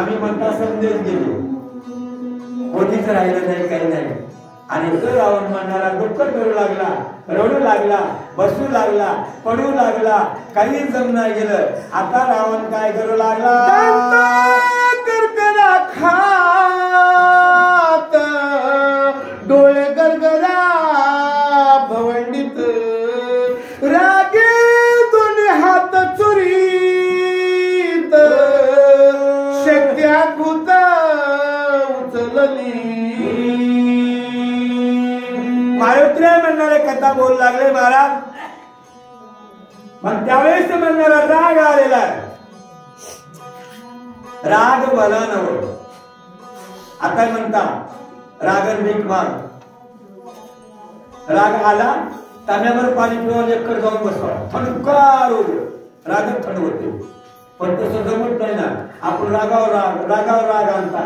आम्ही म्हणता संदेश गेलो, कोणीच राहिलं नाही, काही नाही. आणि तो रावण म्हणणारा दुःख करू लागला, रडू लागला, बसू लागला, पडू लागला, काही जमना गेलं. आता रावण काय करू लागला, गरगरा खात डोळे गरगरा भवंडीत रागे दोन्ही हात चुरीत शक्त्या भूत उचलली. मारुत्र्य म्हणणारे कथा बोलू लागले महाराज. मग त्यावेळेस म्हणणारा राग आलेला आहे. राग मला नव आता म्हणता रागन भीक माग. राग आला तांब्यावर पाणी पिऊन एककर जाऊन बसवा, थंडगार राग थंड होते. पण तसं जमत नाही ना, आपण रागावर राग आणता.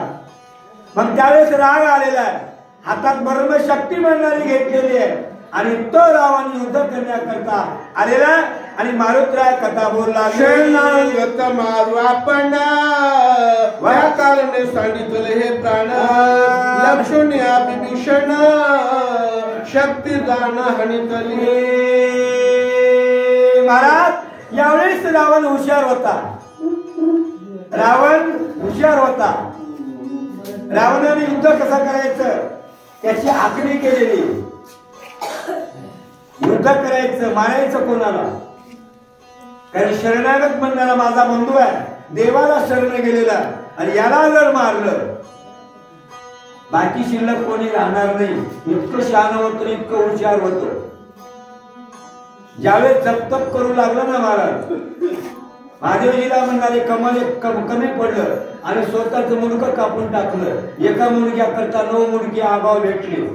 मग त्यावेळेस राग आलेला आहे, हातात ब्रह्मशक्ती म्हणणारी घेतलेली आहे आणि तो रावण युद्ध करण्याकरता आलेला. आणि मारुतराय कथा बोलला, शरणागत मारू आपण वया कारणे सांगितले हे प्राण लक्ष्मण्या विभीषण शक्ती जाण हणितली. महाराज यावेळेस रावण हुशार होता. रावण हुशार होता. रावणाने युद्ध कसं करायचं त्याची आखणी केलेली. युद्ध करायचं, मारायचं कोणाला, कारण शरणागत म्हणणारा माझा बंधू आहे, देवाला शरण गेलेला, आणि याला जर मारलं बाकी शिल्लक कोणी राहणार नाही. इतकं शहाण होतं, इतकं हुशार होतं. ज्यावेळेस जपतप करू लागलं ना महाराज, महादेवजीला म्हणणारे कमल कमी पडलं आणि स्वतःच मुंडकं कापून टाकलं. एका मुंडक्या करता 9 मुंडकी आगाव भेटली.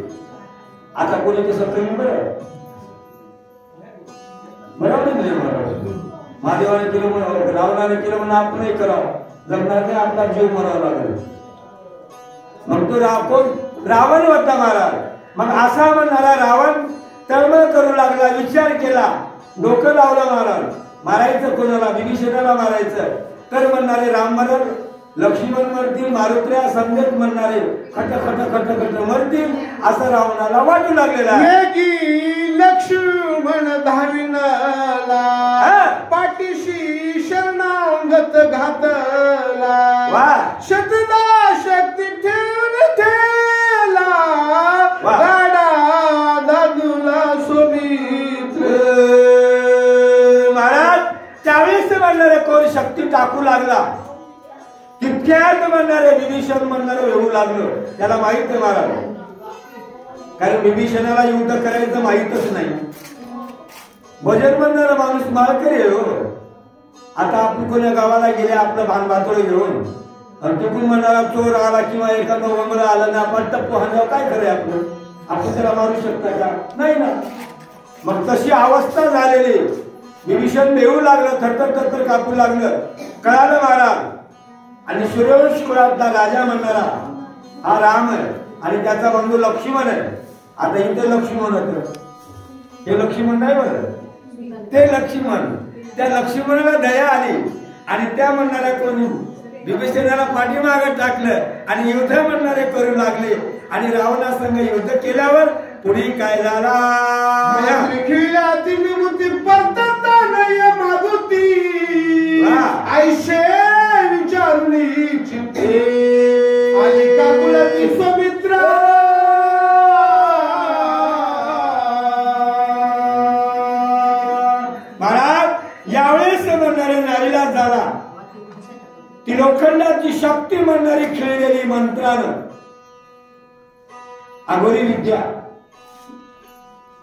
आता कोणी तसं कमी बरं बरोबर नाही. महादेवाने केलं म्हणून, रावणाने केलं म्हणून आपणही करावं, जगणार नाही, आपला जीव मरावा लागेल. मग तो रावण होता महाराज. मग असा म्हणणारा रावण तळमळ करू लागला, विचार केला, डोकं लावलं महाराज. मारायचं कोणाला, विभीषणाला मारायचं तर म्हणणारे राम मरण, लक्ष्मण मरतील, मारुत्र्या संदेश म्हणणारे खट खट खट खट मरतील, असं रावणाला वाटू लागलेला आहे. लक्ष्मण धाविनाला पाठीशी शरणागत घातला, शतदा शक्ती ठेवून ठेला गाडा दादूला सोबीत. महाराज त्यावेळेस म्हणणारे कोण शक्ती टाकू लागला, तितक्यात म्हणणारे विभीषण म्हणणारे येऊ लागलो. त्याला माहित आहे महाराज, कारण विभीषणाला युद्ध करायचं माहितच नाही. भजन म्हणणारा माणूस माळकरी हो. आता आपण कोण्या गावाला गेले आपलं भान भातोळ घेऊन, आणि तिकडून म्हणणारा चोर आला किंवा एखादा वंगळ आला ना, आपण टप्पू हाणल्यावर काय खरंय आपलं, आपण त्याला मारू शकता का, नाही ना. मग तशी अवस्था झालेली. विभीषण देऊ लागलं, थरथर थरथर कापू लागलं. कळालं महाराज. आणि सूर्यवंश कुळातला राजा म्हणणारा हा राम आहे आणि त्याचा बंधू लक्ष्मण आहे. आता इथे लक्ष्मण होत, हे लक्ष्मण नाही बरं, ते लक्ष्मण. त्या लक्ष्मणाला दया आली आणि त्या म्हणणाऱ्या कोणी विभीषणाला पाठीमागे टाकलं आणि युद्ध म्हणणारे करू लागले. आणि रावणासंग युद्ध केल्यावर पुढे काय झाला, आयशे विचारली चिंते आणि काकुलाची सुमित्रा. महाराज यावेळेस म्हणणारे नाईलाज झाला. ती लोखंडाची शक्ती म्हणणारी खेळलेली मंत्रानं, अघोरी विद्या,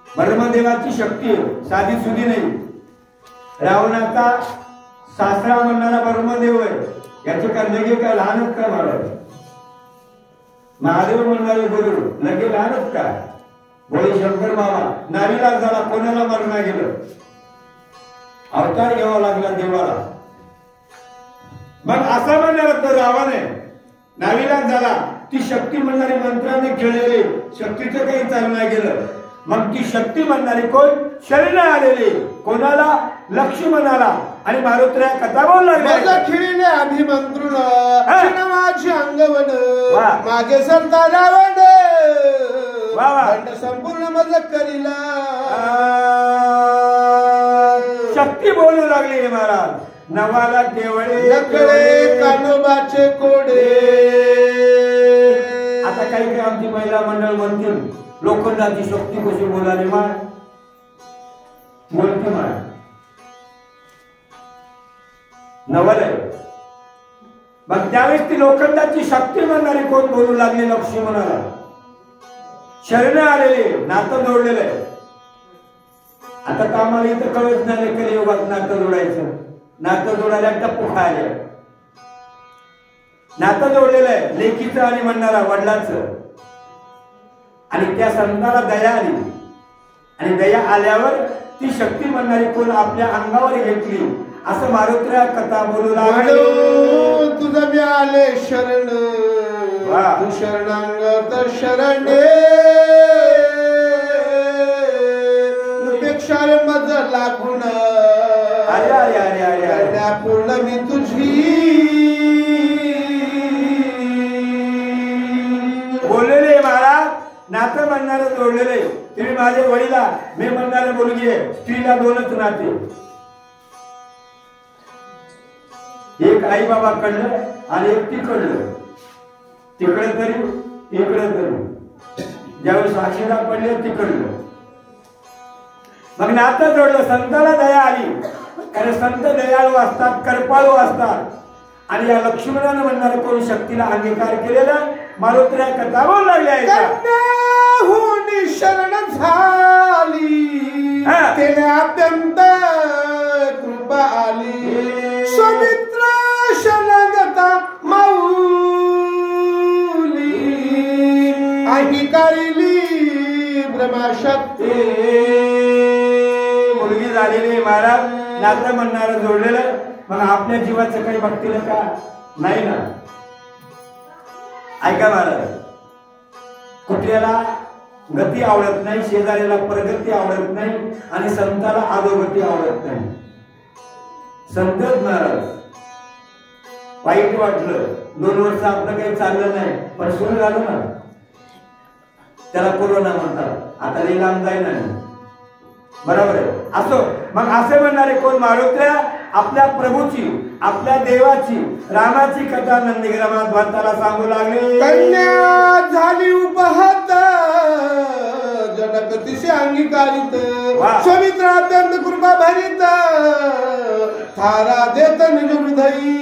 ब्रह्मदेवाची शक्ती साधी सुधी नाही. रावणाचा सासरा म्हणणारा ब्रह्मदेव आहे, याचे काय लगे काय लहानच का महाराज. महादेव म्हणणारे गुरु लगे लहानच का. बोले शंकर बाबा नारीला झाला, कोणाला मरणा गेलं, अवतार घ्यावा लागला देवाला. मग असा म्हणणारा तो रावण आहे, नावीला झाला. ती शक्ती म्हणणारी मंत्राने खेळलेली, शक्तीचं काही चालना गेलं. मग ती शक्ती म्हणणारी कोण, शरण आलेली कोणाला, लक्ष्मणाला. आणि मारुत्र्या कथा बोलला खेळले अभिमंत्रुण मागे सरता रावण वा वा दंड संपूर्ण मदत करीला शक्ती बोलू लागली महाराज नवाला केवळे नकळे कानोबाचे कोडे आता काही काही आमची महिला मंडळ म्हणतील लोखंडाची शक्ती कशी बोलाली माय बोलते माय नवल आहे मग त्यावेळेस ती लोखंडाची शक्ती म्हणणारी कोण बोलू लागली लक्ष्मणाला शरण आलेले नातं जोडलेलं आहे आता तर आम्हाला इथं कळत नाही कलियुगात नातं जोडायचं नातं जोडायला टप्पू खायला नातं जोडलेलं आहे लेकीचं आणि म्हणणारा वडिलांचं आणि त्या संताला दया आली आणि दया आल्यावर ती शक्ती म्हणणारी कोण आपल्या अंगावर घेतली असं मारुत्र्या कथा बोलू लागले तुझं मी आले शरण तू शरणांगत शरणे पेक्षा मज लागून अरे अरे अरे अरे पूर्ण मी तुझी बोललेले महाराज नातं म्हणणारं जोडलेले तुम्ही माझे वडीला मी म्हणणारे मुलगी आहे स्त्रीला दोनच नाते एक आई बाबा कडलं आणि एक तिकडलं तिकडे तरी इकडे तरी ज्यावेळेस साक्षीला पडले तिकडलं मग नातं जोडलं संताला दया आली कारण संत दयाळू असतात कृपाळू असतात आणि या लक्ष्मणानं म्हणणारे कोणी शक्तीला अंगीकार केलेला मारुत्र्या कथा बोलू लागल्या शरण झाली त्याने अत्यंत कृपा आली सुमित्र शरणगता माऊली अंगीकारिली ब्रह्मशक्ती मुलगी झालेली महाराज नातं म्हणणारं जोडलेलं मग आपल्या जीवाचं काही बघतील का नाही ना ऐका महाराज कुठल्याला गती आवडत नाही शेजाऱ्याला प्रगती आवडत नाही आणि संताला अधोगती आवडत नाही संतच महाराज वाईट वाटलं 2 वर्ष आपलं काही चाललं नाही पण सुरू झालं ना त्याला कोरोना म्हणतात आता लई लांब जाईना बरोबर आहे असो मग असे म्हणणारे कोण मारुत्र्या आपल्या प्रभूची आपल्या देवाची रामाची कथा नंदीग्रामात भक्ताला सांगू लागले कन्या झाली उपहत जनकतीशी अंगीकारित सुमित्र अत्यंत कृपा भरित थारा देत निज हृदयी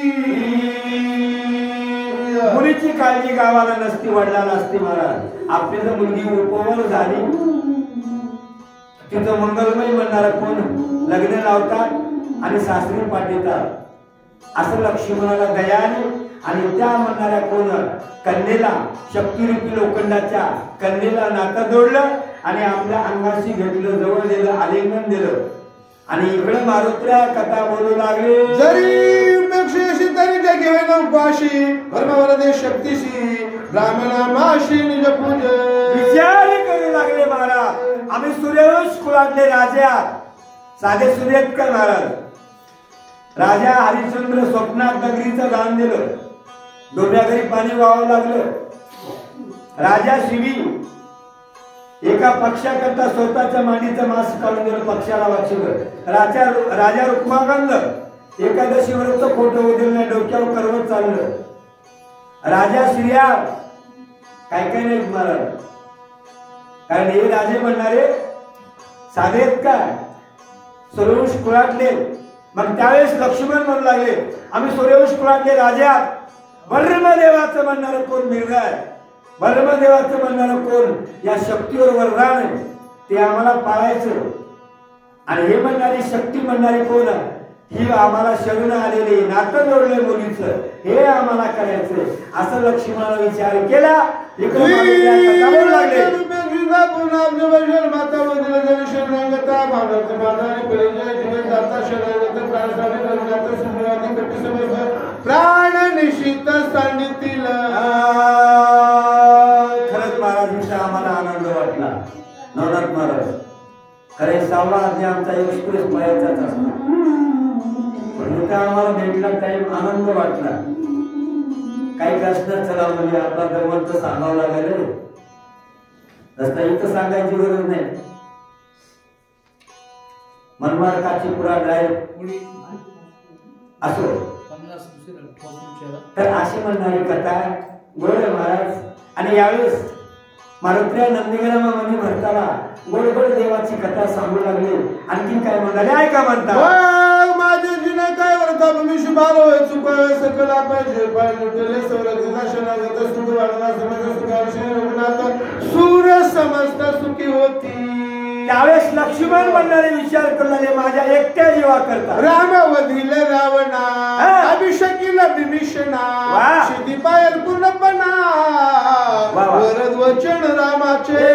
मुलीची काळजी गावाला नसती वडिलाला असती महाराज आपली जर मुलगी उपवर झाली तिथं मंगलमय म्हणणारा कोण लग्न लावतात आणि सासरी पाठवतात असं लक्ष्मणाला दया आली आणि त्या म्हणणाऱ्या कोण कन्येला शक्तिरूपी लोखंडाच्या कन्येला नातं जोडलं आणि आपल्या अंगाशी घेतलं जवळ दिलं आलिंगन दिलं आणि इकडे मारुत्र्या कथा बोलू लागले जरी उपेक्षेशी तरी ते घेऊन उपाशी परमवरदे शक्तीशी ब्राह्मणामाशी निज पूज विचार करू लागले महाराज आम्ही सूर्यवंश कुळातले राजे आहात साधे सूर्य का महाराज राजा हरिश्चंद्र स्वप्नात नगरीचं दान दिलं डोंब्या घरी पाणी वाहावं लागलं राजा शिवी एका पक्षाकरता स्वतःच्या मांडीचं मांस काढून दिलं पक्षाला वाचवलं राजा रुक्मागंध एकादशी व्रत खोटं होतील नाही डोक्यावर करवत चाललं राजा श्रिया काय काय नाही महाराज कारण हे राजे म्हणणारे साधे आहेत का सूर्यवंश कुळातले मग त्यावेळेस लक्ष्मण म्हणू लागले आम्ही सूर्यवंश कुळातले राजे आहात ब्रह्मदेवाचं म्हणणारं कोण मिळगा आहे ब्रह्मदेवाचं म्हणणारं कोण या शक्तीवर वरदान आहे ते आम्हाला पाळायचं आणि हे म्हणणारी शक्ती म्हणणारी कोण ही आम्हाला शरण आलेली नातं जोडले मुलीचं हे आम्हाला करायचं असं लक्ष्मणाला विचार केला लागले प्राण निशित सांगितलं खरंच महाराजांचा आम्हाला आनंद वाटला नवनाथ महाराज खरे 6वा अध्याय आमचा एक्सप्रेस मयाचाच असतो पण इथं आम्हाला भेटला टाइम आनंद वाटला काही प्रश्न चला म्हणजे आपला गमंत सांगावं लागेल रस्ता इथं सांगायची गरज नाही मनमाड काची पुरा ड्राईव्ह असो तर अशी म्हणणारी कथा गोड महाराज आणि यावेळेस मारुत्र्या नंदीग्रामामध्ये भरताना गोड गोड देवाची कथा सांगू लागली आणखी काय म्हणाले ऐका म्हणता माझे जिने काय वर्ता मी शुभालो चुकाय सकला पाहिजे पाहिजे तेले सौरग दर्शनागत सुख वाढला समज सुखाविषयी रघुनाथ सूर समस्त सुखी होती त्यावेळेस लक्ष्मण म्हणणारे विचार करणारे माझ्या एकट्या जीवा करता राम वधिल रावणा अभिषेकील विभीषणा शिधी पायल पूर्णपणा वरद वचन रामाचे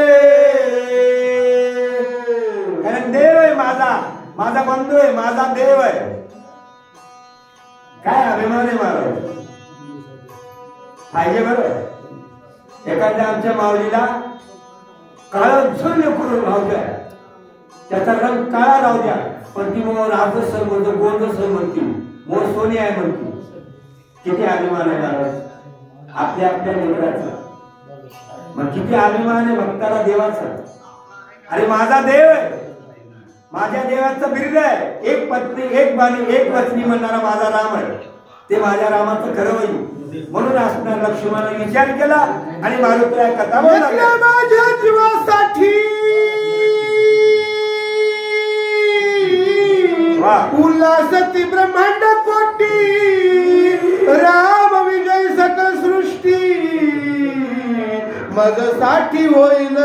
कारण देव आहे माझा बंधू आहे माझा देव आहे काय अभिमान आहे महाराज पाहिजे बरं एखाद्या आमच्या माऊलीला काळ झुल्य करून राहू द्या त्याचा रंग काळा राहू द्या पण ती मग राज सर म्हणतो गोंद सर म्हणती मोर सोनी आहे म्हणती किती अभिमान आहे महाराज आपल्या आपल्या लेकराचा मग किती अभिमान आहे भक्ताला देवाचा अरे माझा देव आहे माझ्या देवाचं बिरुद आहे एक पत्नी एक बाणी एक वचनी म्हणणारा माझा राम आहे ते माझ्या रामाचं खरं होईल म्हणून असणार लक्ष्मणाने विचार केला आणि मारुतीला कथा बोलला माझ्या जीवासाठी उल्हासती ब्रह्मांड कोटी राम विजय सकल सृष्टी माझ्यासाठी होईल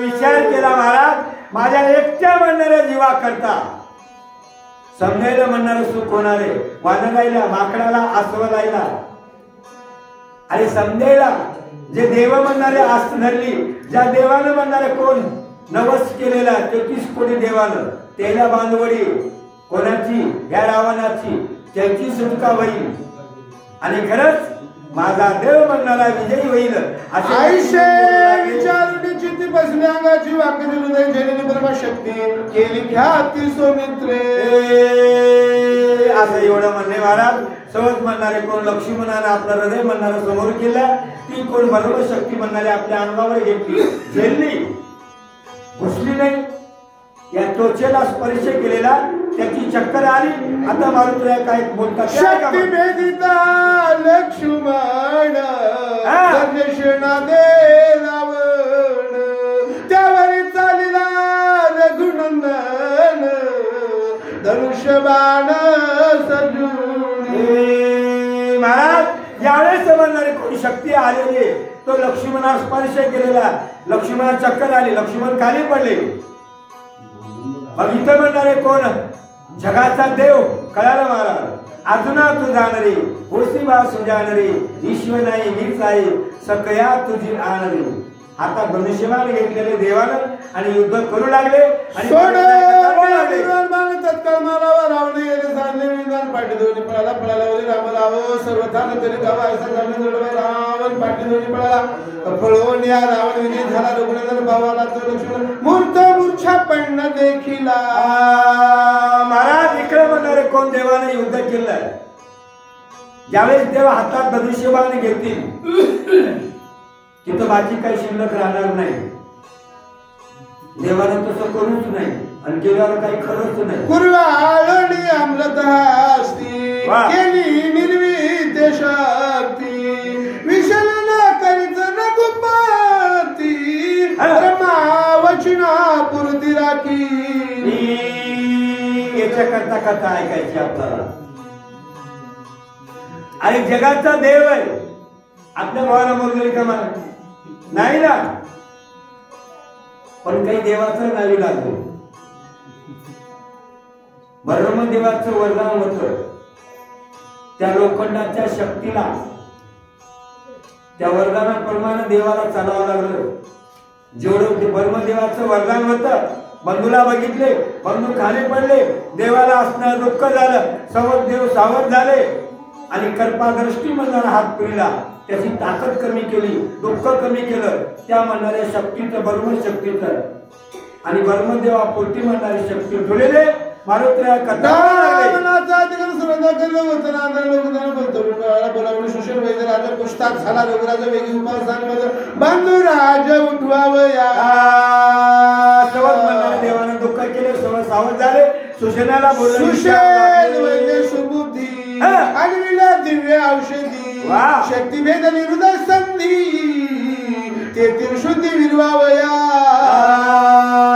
विचार केला महाराज माझ्या एकट्या म्हणणाऱ्या जीवा करता समजायला म्हणणारं सुख होणारे वानरायला माकडाला आसवलायला आणि समजायला जे देव म्हणणारे आस्त धरली ज्या देवानं म्हणणारे कोण नवस केलेला 33 कोटी देवानं त्याला बांधवडी कोणाची या रावणाची त्याची सुटका होईल आणि खरंच माझा देव म्हणणारा विजयी होईल आयुष्य विचारण्याची ती बसल्या अंगाची वाकडी हृदय झेलेली ब्रह्म शक्ती केली ख्याती सोमित्रे असं एवढं म्हणणे महाराज सहज म्हणणारे कोण लक्ष्मणाने आपलं हृदय म्हणणारं समोर केलं ती कोण बरोबर शक्ती म्हणणारे आपल्या अंगावर घेतली झेलली घुसली नाही या त्वचेला स्पर्श केलेला त्याची चक्कर आली आता मारुतीला काय बोलतात शक्ती भेदिता लक्ष्मण दर्शना दे रावण त्यावरी चालिला रघुनंदन धनुष्यबाण सजून महाराज यावेळेस म्हणणारे कोणी शक्ती आलेली तो लक्ष्मणा स्पर्श केलेला लक्ष्मणा चक्कर आली लक्ष्मण खाली पडले मग इथं म्हणणारे कोण जगाचा देव कळाला महाराज अजुना तू जाणारी होसी बा सुजाणारी ईश्वर नाही मीच आहे सकया तुझी आणरी आता धनुष्यबाण घेतलेले देवानं आणि युद्ध करू लागले आणि तत्काळ मारावा रावणे येथे सांगले विधान पाठी दोन्ही पळाला पळाला राम राव सर्वथान तरी गावा ऐसा करणे जोडवा रावण पाठी दोन्ही पळाला पळवून या रावण विजय झाला रुग्णधर भावाला तो लक्ष्मण मूर्त मूर्छा पडणं देखीला महाराज इकडे म्हणणारे कोण देवाने युद्ध केलंय ज्यावेळेस देव हातात धनुष्यबाण घेतील तिथं बाकी काही शिल्लक राहणार नाही देवानं तसं करूच नाही आणि केल्यावर काही खरंच नाही पूर्वाळणी अमृतास्ती केली निर्मित शक्ती विशल न करीत रघुपती ब्रह्मा वचना पूर्ती राखी याच्या करता कथा ऐकायची आपल्याला आणि जगाचा देव आहे आपल्या भावाला मोरगरी कमा नाही ना पण काही देवाचं नावी लागलं ब्रह्मदेवाचं वरदान होतं त्या लोखंडाच्या शक्तीला त्या वरदानाप्रमाणे देवाला चालवावं लागलं जेवढं ब्रह्मदेवाचं वरदान होतं बंधूला बघितले बंधू खाली पडले देवाला असणार दुःख झालं सवत देव सावध झाले आणि कृपादृष्टी म्हणणारा हात पिळला त्याची ताकद कमी केली दुःख कमी केलं त्या म्हणणाऱ्या शक्तीचं ब्रह्मशक्तीचं आणि ब्रह्मदेवा पोटी म्हणणारी शक्ती ठेवलेले मारुतीला कथा बोलावलं सुशेर वैद्य राजा पुस्तक झाला रघुराजा वेगी उपास बंधुराज उठवावया देवानं दुःख केले सवय सावध झाले सुशेनाला बोलले सुशेन वैद्य सुबुद्धी आणि विला दिव्य औषधी शक्तिभेद निरुद्ध संधी ते त्रिशुद्धी विरवावया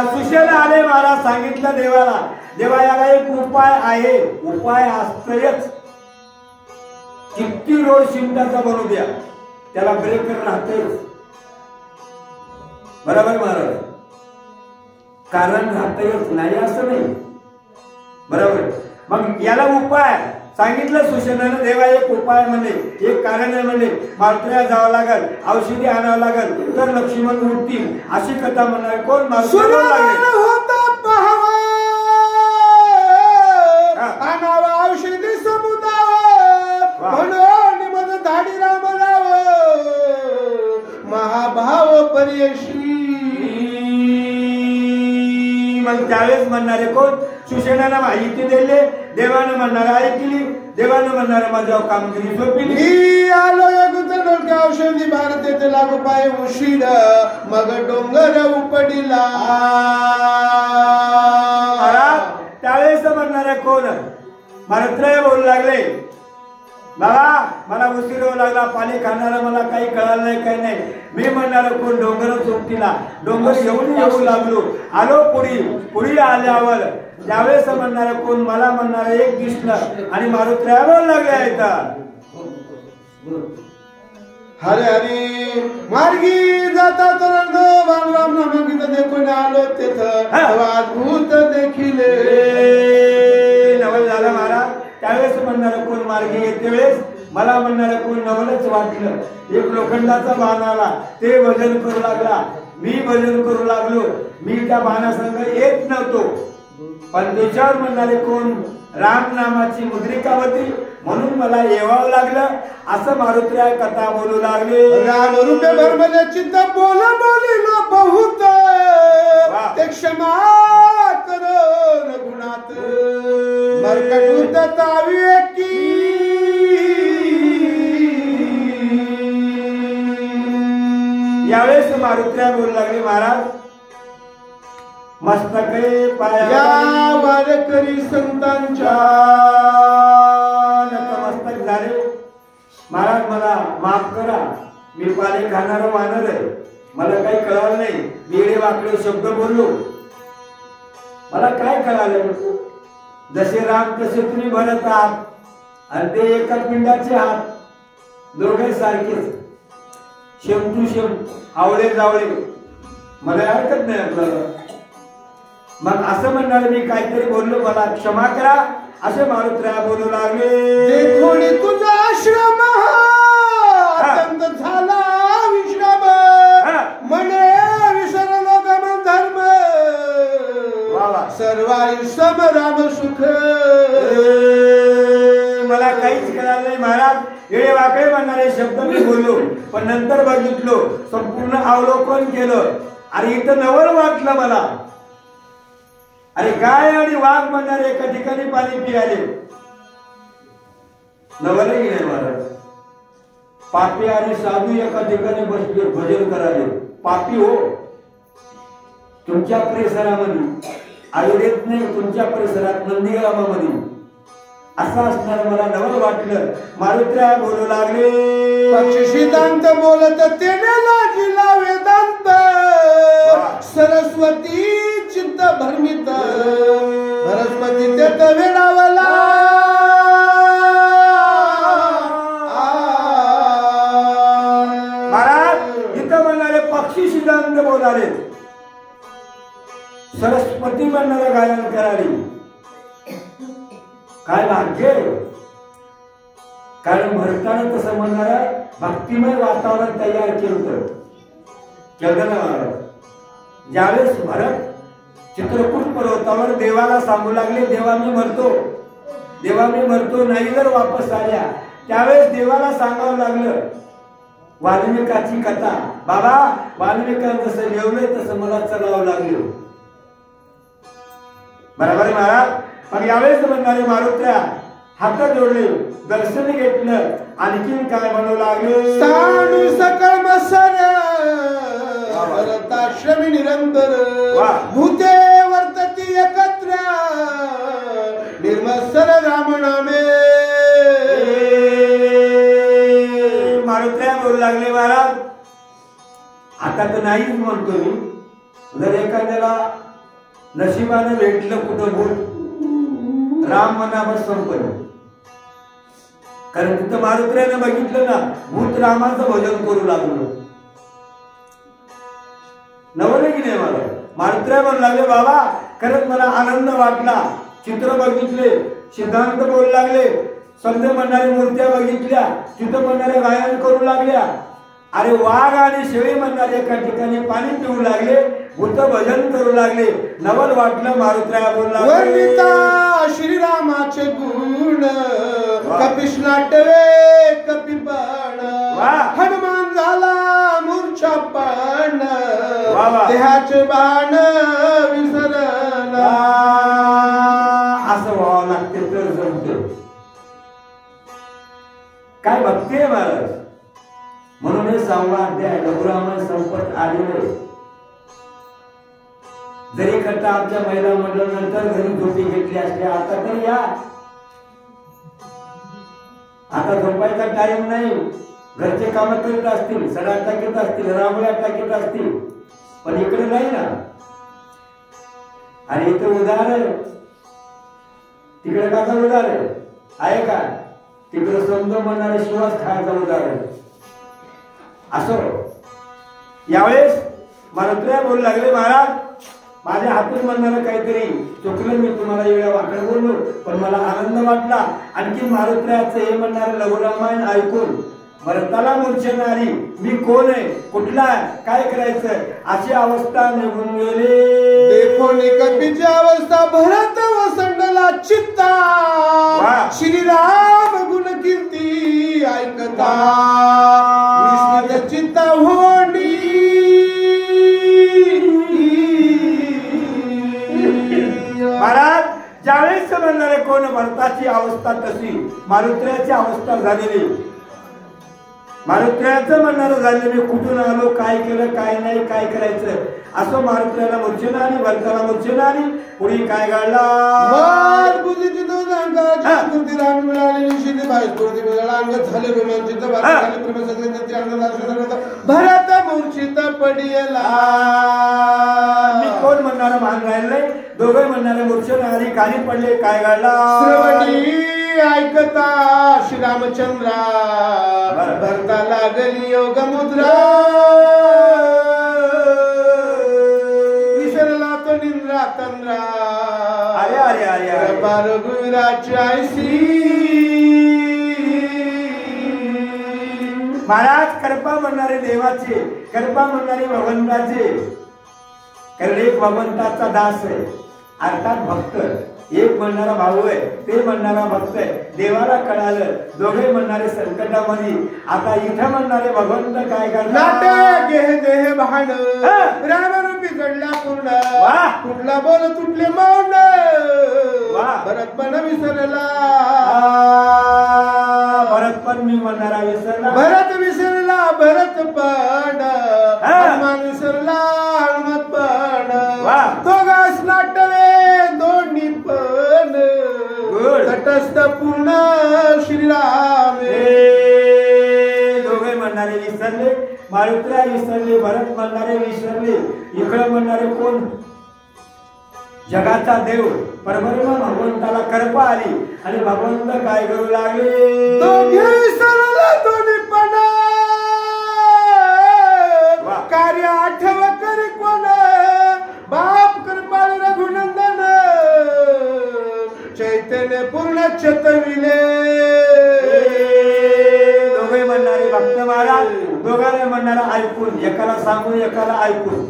सुशेन आले महाराज सांगितलं देवाला देवा याला एक उपाय आहे उपाय असतोच किती रोड शिमटाचा बनवू द्या त्याला ब्रेकर राहतेच बरोबर महाराज कारण राहतेच नाही असं नाही बरोबर मग याला उपाय सांगितलं सुशेनानं देवा एक उपाय म्हणले एक कारण आहे म्हणले मारुतीला जावं लागल औषधी आणावं लागल तर लक्ष्मण उठतील अशी कथा म्हणणार कोण मारुतीला आणावा औषधी समुदाय म्हणून मग धाडी रामराव महाभाव पर्यशी मग त्यावेळेस म्हणणारे कोण सुशेनाला माहिती दिले देवानं म्हणणार ऐकली देवानं म्हणणार माझ्या कामगिरी सोपली आलो डोक्या औषधी भारत येथे लागू पाय उशीर मग डोंगर उपडिला त्यावेळेस म्हणणारे कोण भरतराय बोलू लागले बाबा मला उशीर होऊ लागला पाणी खाणारा मला काही कळालं नाही काही नाही मी म्हणणार कोण डोंगर सोबतीला डोंगर येऊ लागलो आलो पुढी आल्यावर त्यावेळेस म्हणणार कोण मला म्हणणार एक दिसलं आणि मारुतीला बोलू लागले आहेत हरे हरे मार्गी जाता तर बालराम नामगीत देखून आलो तेथ अद्भुत देखिले नवल झाला महाराज त्यावेळेस म्हणणार कोण मार्गी येते वेळेस मला म्हणणार कोण नवलच वाटलं एक लोखंडाचा बाण आला ते भजन करू लागला मी भजन करू लागलो मी त्या बाणासंग येत नव्हतो पण त्याच्यावर म्हणणारे कोण राम नामाची मुद्रिका होती म्हणून मला येवावं लागलं असं मारुतीराय कथा बोलू लागले राम रूपे भरमले चित्त बोलिलो बहुत ते क्षमा करो रघुनाथ मरकटूत तावी की यावेळेस मारुतीराय बोलू लागले महाराज मस्तके पाया वारकरी संतांच्या नतमस्तक झाले महाराज मला माफ करा मी पाणी खाणारा वानर आहे मला काही कळालं नाही वेळे वाकडे शब्द बोललो मला काय कळालं जसे राम तसे तुम्ही भरत आहात आणि ते एका पिंडाचे आहात दोघे सारखेच शेम टू शेम आवळे जावळे मला हरकत नाही आपल्याला मग असं म्हणणार मी काहीतरी बोललो मला क्षमा करा असे मारुतीराय बोलू लागले कोणी तुझा आश्रम अत्यंत झाला विश्राम म्हणे विसरलो गमन धर्म सर्वायुष्यम राम सुख मला काहीच कळालं नाही महाराज येडे वाकडे म्हणणारे शब्द मी बोललो पण नंतर बघितलो संपूर्ण अवलोकन केलं आणि इथं नवल वाटलं मला अरे गाय आणि वाघ म्हणणारे एका ठिकाणी पाणी पियाले नवलही नाही महाराज पापी आणि साधू एका ठिकाणी बसले भजन कराले पापी हो तुमच्या परिसरामध्ये आयुर्वेद नाही तुमच्या परिसरात नंदीग्रामामध्ये असं असणार मला नवल वाटलं मारुतीराय बोलू लागले पक्षी सिद्धांत बोलत तेने लाजिला वेदांत सरस्वती चित्त भरमित सरस्वती तेत वेडावला महाराज इथं म्हणणारे पक्षी सिद्धांत बोलाले सरस्वती म्हणणारे गायन कराले काय भाग्य कारण भरताना तसं म्हणणारा भक्तिमय वातावरण तयार केलं ना महाराज ज्यावेळेस भरत चित्रकूट पर्वतावर देवाला सांगू लागले देवा मी मरतो नाही जर वापस आल्या त्यावेळेस देवाला सांगावं लागलं वाल्मिकाची कथा बाबा वाल्मिकांनी जसं लिहलंय तसं मला चलावं लागलं बरोबर आहे महाराज मग यावेळेस म्हणणारे मारुतीराय हात जोडले, दर्शन घेतलं. आणखीन काय म्हणू लागले, साणू सकळ मसर भरताश्रमी निरंतर भूते वर्तती एकत्र निर्मत्सर राम नामे. मारुत्र्या बोलू लागले, महाराज आता तर नाहीच म्हणतो मी. जर एखाद्याला नशिबाने भेटलं कुठं भूत, राम मनावर संपलं. कारण तिथं मारुत्र्याने बघितलं ना, भूत रामाचं भजन करू लागलो. नवले की नाही मला. मारुत्र्या म्हणू लागले, बाबा खरंच मला आनंद वाटला. चित्र बघितले, सिद्धांत बोलू लागले, संत म्हणणारे मूर्त्या बघितल्या, चित्र म्हणणारे गायन करू लागल्या. अरे वाघ आणि शेळी म्हणणारे एका ठिकाणी पाणी पिऊ लागले, भूत भजन करू लागले. नवल वाटलं. मारुत्र्या बोलला, वर्णिता श्रीरामाचे गुण कपिश नाटवे कपिबाण. हनुमान झाला मूर्छा पाण देहाचे बाण विसरला. असं व्हावं लागते तर जमते. काय भक्ती आहे महाराज. म्हणून हे 6वा अध्याय रघुरामायण संपत आलेले. जरी करता आमच्या महिला मंडळ नंतर घरी झोपी घेतली असली, आता तरी या. आता झोपायचा टाइम नाही. घरचे काम करीत असतील, सडा टाकीत असतील, रांगोळ्या टाकीत असतील, पण इकडे नाही ना. आणि इथं उदार आहे, तिकडे काचा उदार आहे का? तिकडे समज म्हणणारे शिवास खायचा उदार आहे. असं यावेळेस मारुत्र्या बोलू लागले, महाराज माझ्या हातून म्हणणारं काहीतरी चुकलं, मी तुम्हाला वेळा वाकड बोललो, पण मला आनंद वाटला. आणखी मारुत्र्याचं हे म्हणणारं लघुरामायण ऐकून भरताला मूर्छना आली. मी कोण आहे, कुठला आहे, काय करायचं, अशी अवस्था निघून गेली. देखो कपीची अवस्था भरत वसंडला चित्ता. श्रीराम गुण कीर्ती ऐकता विस्मित चित्ता होडी. महाराज ज्यावेळेस म्हणणारे कोण, भरताची अवस्था तशी मारुत्र्याची अवस्था झालेली. मारुत्र्याचं म्हणणारं झालं, मी कुठून आलो, काय केलं, काय नाही, काय करायचं, असं मारुत्र्याला मूर्छना आली, भरताला मूर्छना आली. पुढे काय घडला, भरत मूर्छित पडियला. मी कोण म्हणणारा मान राहिलंय. दोघे म्हणणारे मूर्छना आली, खाली पडले. काय घडला, श्रवणी ऐकता श्रीरामचंद्रा भरता लागली योग मुद्रा. विसरला तो निंद्रा तंद्रा. अरे अरे अरे कृपा रघुवीराची आयसी. महाराज कृपा म्हणणारे देवाचे, कृपा म्हणणारे भगवंताचे. कारण एक भगवंताचा दास आहे, अर्थात भक्त. एक म्हणणारा भाऊ आहे, ते म्हणणारा भक्त आहे. देवाला कळालं, दोघे म्हणणारे संकटामध्ये. आता इथं म्हणणारे भगवंत काय करणार, गेह देह भांड रामरूपी घडला पूर्ण. कुठला बोल तुटले मौन. भरत पण विसरला, भरत पण मी म्हणणारा विसरला. भरत विसरला भरत पण, हनुमान विसरला हनुमत पण. दोघास नाटवे दोन्ही पण, तटस्थ पूर्ण श्रीराम. दोघे म्हणणारे विसरले, मारुत्र्या विसरले, भरत म्हणणारे विसरले. इकडे म्हणणारे कोण, जगाचा देव परब्रह्म भगवंताला कृपा आली आणि भगवंत काय करू लागले, दोघे विसरले दोन्ही पण. कार्य आठव करी कोण, बाप कृपाळ रघुनंदन. चैतन्य पूर्ण चतविले. दोघे म्हणणारे भक्त महाराज, दोघांना म्हणणारा ऐकून, एकाला सांगून एकाला ऐकून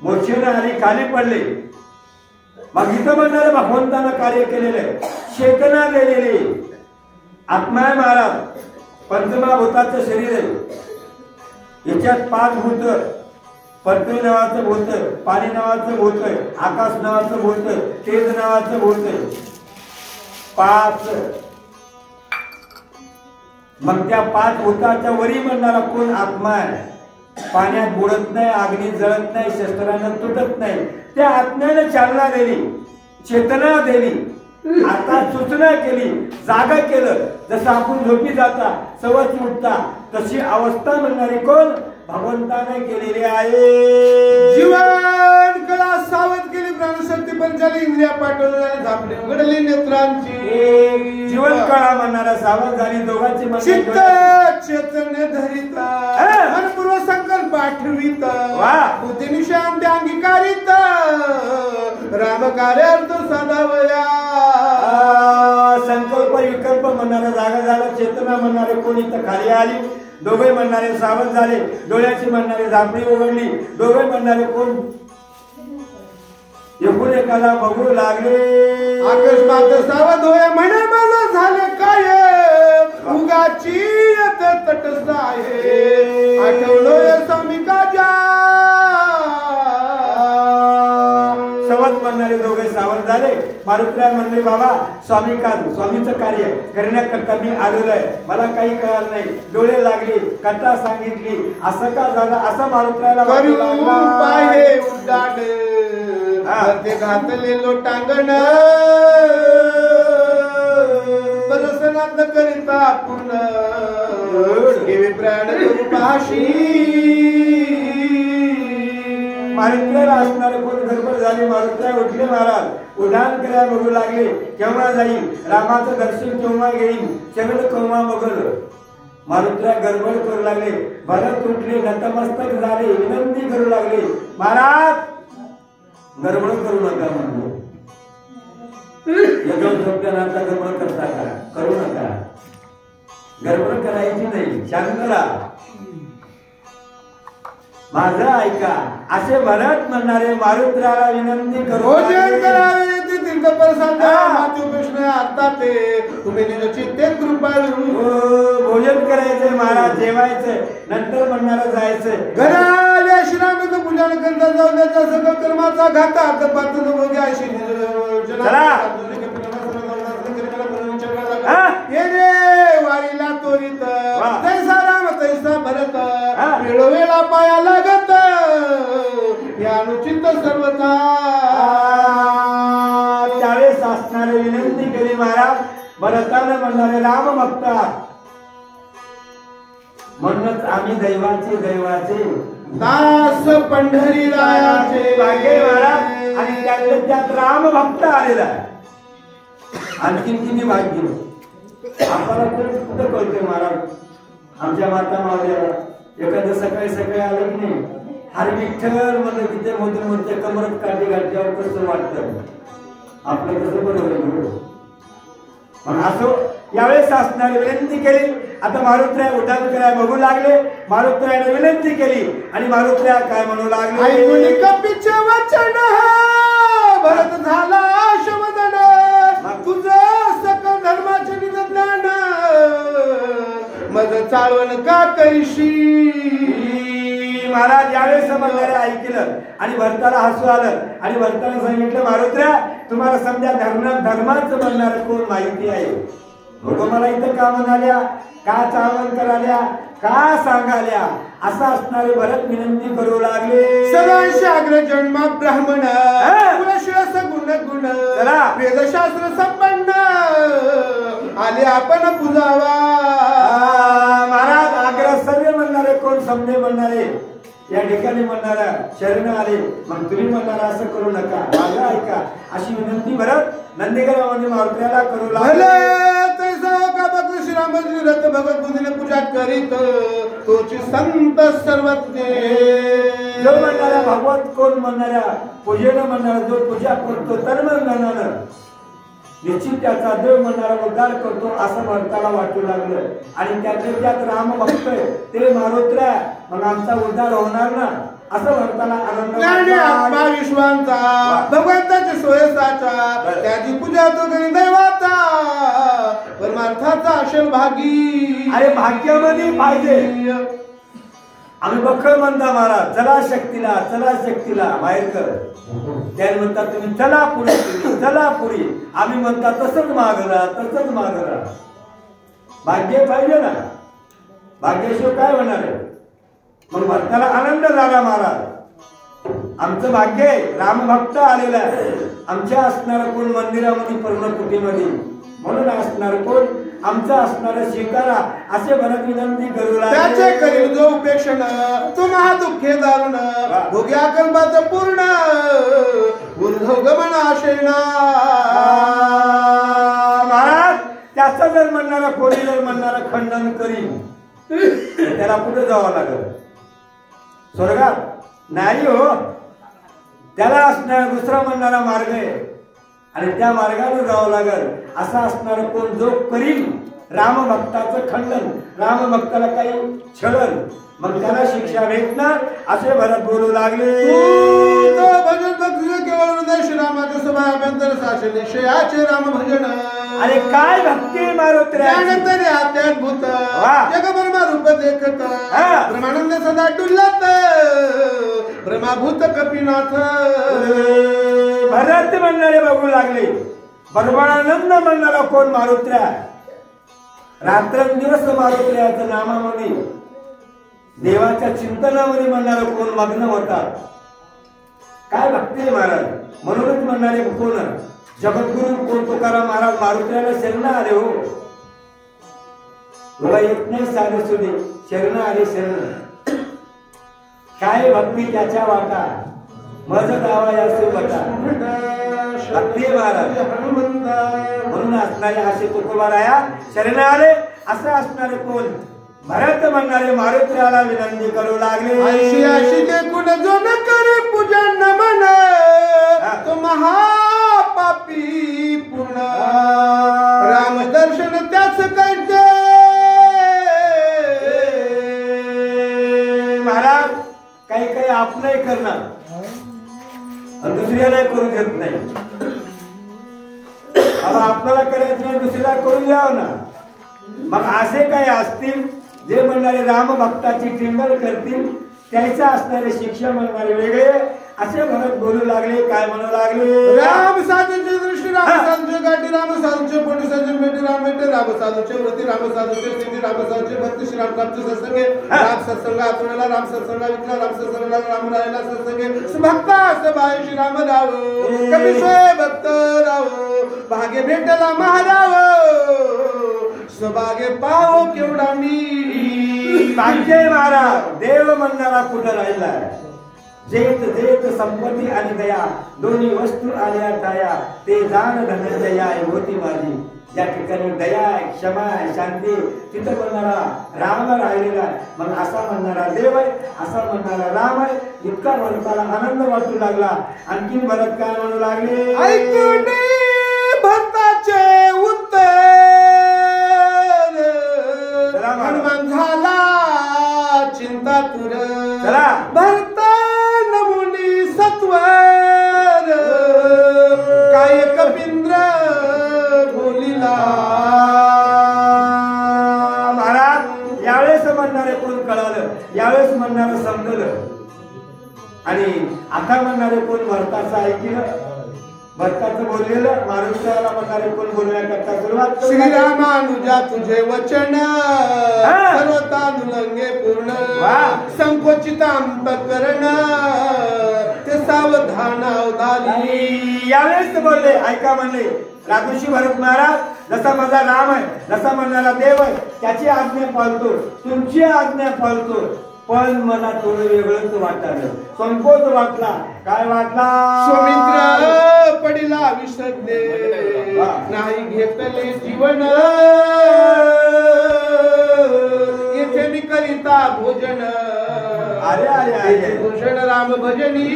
मूर्छना आली, खाली पडले. मग इथं म्हणणारे भगवंतानं कार्य केलेले, चेतना दिलेली. आत्मा आहे महाराज, पंचमहाभूताचं शरीर आहे. याच्यात 5 भूत, पृथ्वी नावाचं भूत, पाणी नावाचं भूत, आकाश नावाचं भूत, तेज नावाचं भूत. 5 मग त्या 5 भूताच्या वरी म्हणणारा कोण आत्मा आहे. पाण्यात बुडत नाही, अग्नी जळत नाही, शस्त्रानं तुटत नाही. त्या आत्म्याने चालना दिली, चेतना दिली, आता सूचना केली, जागा केलं. जसं आपण झोपी जाता सवच उठता तशी अवस्था म्हणणारी कोण भगवंताने केलेली आहे. जीवन कला सावध केली, प्राणशक्ती पंचाली इंद्रिया पाठवली, झापली उघडली नेत्रांची. जीवन कळा म्हणणारा सावध झाली, दोघांची चित्त चैतन्य धरित, मनपूर्व संकल्प आठवित, बुद्धी शांती अंगीकारित, राम कार्यार्थ साधावया. संकल्प विकल्प म्हणणारा जागा झाला, चेतना म्हणणारे कोणी तर खाली आली. दोघे म्हणणारे सावध झाले, डोळ्याची म्हणणारे झापडी उघडली. दोघे म्हणणारे कोण एकूण एकाला बघू लागले. अकस्मात सावध होय म्हणे माझं झाले काय, उगाची येत तटस्थ आहे, आठवलोय स्वामिकाच्या. सावध म्हणणारे दोघे सावध झाले. मारुतीराय म्हणले बाबा स्वामीचं कार्य करण्याकरता मी आलेलो आहे, मला काही कळालं नाही. डोळे लागले, कथा सांगितली, असं का झालं असं मारुतीरायला पाहे उड्डाण ते घातले लोटांगण, परसनात करिता पूर्ण हे प्राण पाशी. मारुतीराय असणारे कोण गडबड झाली. मारुतीराय उठले, महाराज उड्डाण करायला बघू लागले. केव्हा जाईल रामाचं दर्शन, केव्हा घेईल, चरण केव्हा बघल. मारुतीराय गडबड करू लागले. भरत उठले, नतमस्तक झाले, विनंती करू लागले. महाराज गडबड करू नका म्हणलो. एकदम झोपल्यानंतर गडबड करता का, करू नका, गडबड करायची नाही, शांत राहा, माझं ऐका असे भरत म्हणणारे मारुतीरायाला विनंती करू. भोजन करावे ते तीर्थप्रसाद मातृ कृष्ण आता ते तुम्ही चित्ते कृपाळू. भोजन करायचंय महाराज, जेवायचंय, नंतर म्हणणारा जायचंय. घराला श्रामिक पूजन करता जाऊन त्याचा सगळं कर्माचा घातात पात्र भोगी अशी वारीला तोरित तैसा राम तैसा भरत, वेळोवेळा पाया लागत या अनुचित सर्वता. त्यावेळेस असणारे विनंती केली महाराज. भरताने म्हणणारे राम भक्तात, म्हणूनच आम्ही दैवाचे दास पंढरी रायाचे महाराज. आणि त्यात राम भक्त आलेला आहे. आणखीन किती भाग्य आपल्याला कुठं कळते महाराज. आमच्या माता मावळ्याला एखादं सकाळी आलं की नाही, हर विठ्ठल म्हणलं तिथे मोठे कमरत काठी घातल्यावर कसं वाटतं आपलं, कसं बरोबर. पण असो यावेळेस असणारी विनंती केली. आता मारुतीराय उड्डाण करायला बघू लागले. मारुतीरायाने विनंती केली आणि मारुतीराय काय म्हणू लागले. कपीचे वचन भरत झाला शमदन, तुझं सकल धर्माचे निज्ञान, मज चालवण का कैशी. महाराज यावेळेस म्हणणारे ऐकलं आणि भरताला हसू आलं आणि भरताला सांगितलं मारुतीराय तुम्हाला समजा धर्माचं म्हणणार कोण माहिती आहे. लोक मला इथं का म्हणाल्या, का चालवण कराल्या, का सांगाल्या, असं असणारे भरत विनंती करू लागले. सदाशाग्र जन्म ब्राह्मण, कुलशिरस गुण वेदशास्त्र संपन्न, आले आपण पूजावा. महाराज आग्रह सर्व म्हणणारे कोण, समजे म्हणणारे या ठिकाणी म्हणणारा शरण आले. मग तुम्ही म्हणणारा असं करू नका, माझं ऐका अशी विनंती भरत नंदीगरावाने मारुतीरायाला करू लागले. श्रीरामजी रथ भगवत बुद्धीने पूजा करीत तोची संत सर्वज्ञ. जो म्हणणारा भगवत कोण म्हणणारा पूजेनं म्हणणारा जो पूजा करतो तर म्हणणारा निश्चित त्याचा देव म्हणणारा उद्धार करतो असं भरताला वाटू लागलं. आणि त्यात राम भक्त ते मारुतीराय, मग आमचा उद्धार होणार ना असं भरताला आत्मा विश्वांचा भगवंताच्या सोयसाचा, त्याची पूजा तो करी दैवाचा, परमार्थाचा असेल भागी. अरे भाग्यामध्ये पाहिजे आम्ही बखळ म्हणता महाराज, चला शक्तीला, चला शक्तीला बाहेर कर. त्याने म्हणतात तुम्ही चला पुढे, तुम्ही चला पुढे. आम्ही म्हणता तसंच मागरा, तसंच मागरा. भाग्य पाहिजे ना, भाग्याशिवाय काय होणार आहे. मग भक्ताला आनंद झाला महाराज. आमचं भाग्य आहे, रामभक्त आलेला आहे. आमच्या असणार कोण मंदिरामध्ये पर्णकुटीमध्ये, म्हणून असणार कोण आमचं असणार स्वीकारा असे भरत विनंती करू त्याचे करील जो उपेक्षण तो महादुःखे दारुण भोग्या कल्पाचं पूर्ण ऊर्ध्वगमन आशेना. महाराज त्याचा जर म्हणणारा कोणी जर म्हणणारा खंडन करीन त्याला कुठे जावं लागल, स्वर्गात नाही हो. त्याला असणारा दुसरा म्हणणारा मार्ग आहे आणि त्या मार्गाने जावं लागल. असा असणारा कोण जो करील रामभक्ताचं खंडन, रामभक्ताला काही छळन, मग त्याला शिक्षा भेटणार असे भरत बोलू लागले. भजन भक्ती केवळ हृदय श्रीरामाच्या सभाभ्यंतर साशे निश्चयाचे राम भजन. अरे काय भक्ती मारुती त्यानंतर अत्याद्भुत जगभरमा रूप देखत ब्रह्मानंद सदा डुलत ब्रह्माभूत कपिनाथ. भरत म्हणणारे बघू लागले. ब्रह्मानंद म्हणणारा कोण मारुत्र्या, रात्रंदिवस मारुत्र्याचं नामामध्ये देवाच्या चिंतनामध्ये म्हणणारा कोण मग्न होता. काय भक्ती महाराज. म्हणूनच म्हणणारे कोण जगद्गुरु कोण तुकाराम महाराज मारुत्र्याला शरण आले हो. तुला येत नाही साधे सुधे, शरण आले शरण. काय भक्ती त्याच्या वाटा, मज गावा याचे बटा. भक्ती महाराज म्हणून असणारे असे तुकोबाराया शरण आले. असं असणारे कोण भरत म्हणणारे मारुत्र्याला विनंती करू लागले. अशी अशी देखून जो न करे पूजा नमन तो महापापी पूर्ण राम दर्शन त्याच करते. महाराज काही काही आपलंही करणार आणि दुसऱ्याला करू देत नाही. आता आपल्याला करायचं नाही, दुसऱ्याला करून द्यावं ना. मग असे काही असतील जे म्हणणारे राम भक्ताची टिंगल करतील, त्याचा असणारे शिक्षा म्हणणारे वेगळे असे म्हणत बोलू लागले. काय म्हणू लागले. राम साधूचे दृष्टी राम साधूचे गाठी राम साधूचे पोटी सज्जन भेटी राम भेटे राम साधूचे व्रती राम साधूचे स्थिती राम साधूचे भक्ती श्री राम प्राप्त सत्संगे राम सत्संग आचरणाला राम सत्संग विकला राम सत्संगला राम राहिला सत्संगे भक्ता सबाय श्री राम राव कवी सोय भक्त राव भागे भेटला महाराव सभागे पाव केवढा मी. भाग्य महाराज देव म्हणणारा कुठं राहिला. जेत जेत संपत्ती आणि दया दोन्ही वस्तू आल्या दया ते जाण धनंजया होती माझी. ज्या ठिकाणी दया आहे, क्षमा आहे, शांती, तिथं म्हणणारा राम राहिलेला आहे. मग असा म्हणणारा देव आहे, असा म्हणणारा राम आहे. इतका भरताला आनंद वाटू लागला. आणखीन भरत काय म्हणू लागले. ऐकून भरताचे उत्तर हनुमान झाला चिंता तुर भरता नमुनी सत्वर काय कपिंद्र बोलिला. महाराज यावेळेस म्हणणारे कोण कळालं, यावेळेस म्हणणारं समजलं आणि आता म्हणणारे कोण भरताचं ऐकलं. भक्ताचं बोललेलं मारुतीला म्हणणारे कोण बोलण्याकरता सुरुवात. श्रीरामानुजा तुझे वचन सर्वतानुलंगे पूर्ण संकोचित अंतकरण ते सावधान अवधानी. यावेळेस बोलले ऐका म्हणले. राघोशी भरत महाराज जसा माझा राम आहे, जसा म्हणणारा देव आहे, त्याची आज्ञा पाळतो, तुमची आज्ञा पाळतो. पण मला थोडं वेगळंच वाटलं, संकोच वाटला. काय वाटला. सौमित्र पडिला विसरले नाही घेतले जीवन येथे मी करिता भोजन. अरे अरे अरे भूषण राम भजनी.